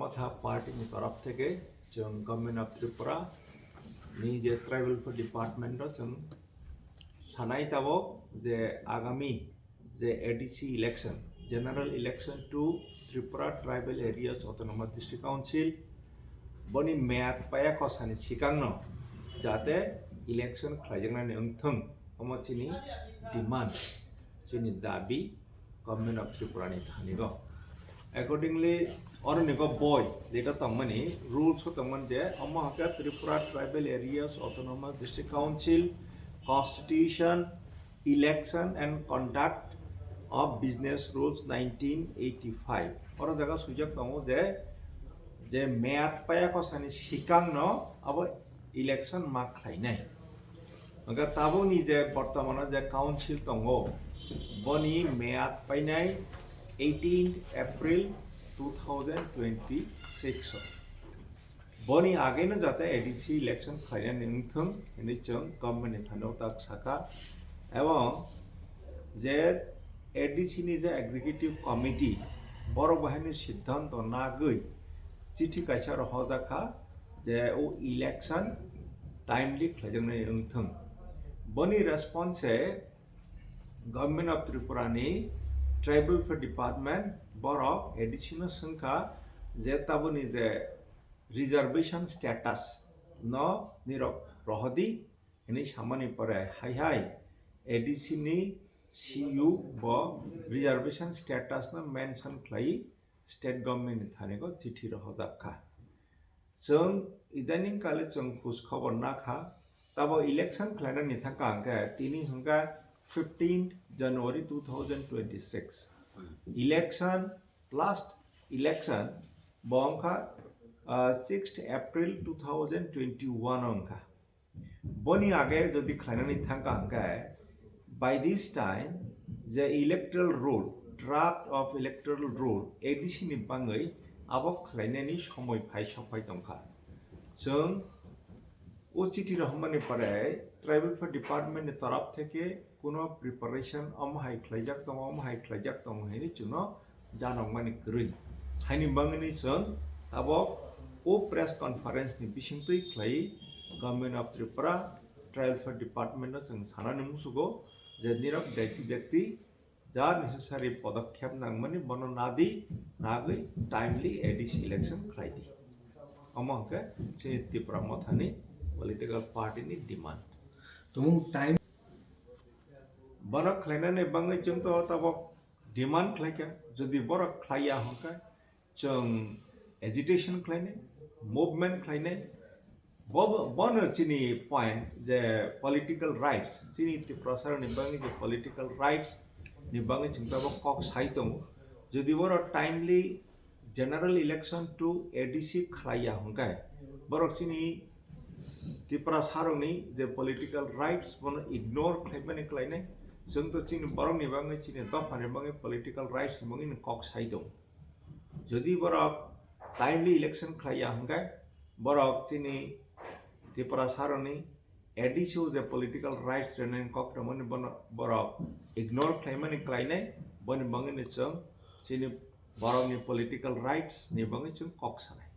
Motha party ni taraf theke jong government of Tripura ni je tribal department ro jong sanai tabo je agami je ADC election general election to Tripura tribal areas autonomous district council boni meat paya khosani sikangno jate election khlajangna ni ungthung omochini demand chini dabi government of Tripura ni Thani go accordingly ornigo boy data tongmani rules tongman je amahaka Tripura tribal areas autonomous district council constitution election and conduct of business rules 1985 oro jaga sujak tongo je meat paya ko sani sikang no abo election ma khlainai anga tabo ni je bortomana je council tongo boni meat painai 18th April 2026 boni age no jate ADC election khlaina ningthung ini chong government ni thano tak SAKHA ebong je ADC ni je executive committee boro bahini siddhanto na goi চিঠি কাইসা হজাখা যে ও election timely খজংনাই ওংথং বনি রেসপন্সে government of Tripura নি tribal department বরক additional সংখ্যা যে তাবনি যে reservation status ন নিরক রহদি any সামানি পরে high high ADC নি সিইউ ব রিজার্ভেশন স্ট্যাটাস না মেনশন খ্লাই स्टेट गभर्नमेंट नि थानेको चिठी र हजाबखा जों इदानिं काले जों खुश खबर नाखा तब इलेक्शन खलाना नि थाका अंका तिनी हंगा 15 जनवरी 2026 इलेक्शन लास्ट इलेक्शन बंखा 6 अप्रैल 2021 अंका बनी आगे जदि खलाना नि थाका अंका by this time the electoral roll draft of electoral rule ADC ni bangai abok khlainani somoy phai sopai tongkha जों o chithi rahmani pare tribal department ni taraf theke kono preparation amhai khlaijak tong hini chuno janokmani krui haini bangani जों abok o press conference ni bisingtui khlai government of Tripura tribal department no जों sanani musugo je nirok ব্যক্তি যার necessary পদক্ষেপ নাংমানি বন Nadi নাগৈ timely ADC election খাইদি আমকে সে Tripura মথানি political party নি demand तुम time बन खलाइनानै बाङै जों तो तब डिमांड खलाइका जदि बर खलाइया हंका जों एजिटेशन खलाइनाय मुभमेंट खलाइनाय बन चिनी पॉइंट जे पॉलिटिकल राइट्स चिनी त्रिपुरा सरनि बाङै जे पॉलिटिकल राइट्स निबांगे चिंताबो कक साइतों जदि बर timely general election to ADC खलाइया हंकाय बरक चिनी त्रिपुरा सारनि जे पॉलिटिकल राइट्स बन इग्नोर खलाइबानि खलाइनाय जों तो चिनी बरक निबांगे चिनी दफानि बांगे पॉलिटिकल राइट्स बांगे कक साइतों जदि बरक टाइमली इलेक्शन खलाइया हंकाय बरक चिनी त्रिपुरा सारनि ADC जे पॉलिटिकल राइट्स रेन KOKTWMA बन बरक इग्नोर खालामनानै क्लाइनाय बन बांगनि जों चिनि बरकनि पॉलिटिकल राइट्स नि बांगै जों कक सानाय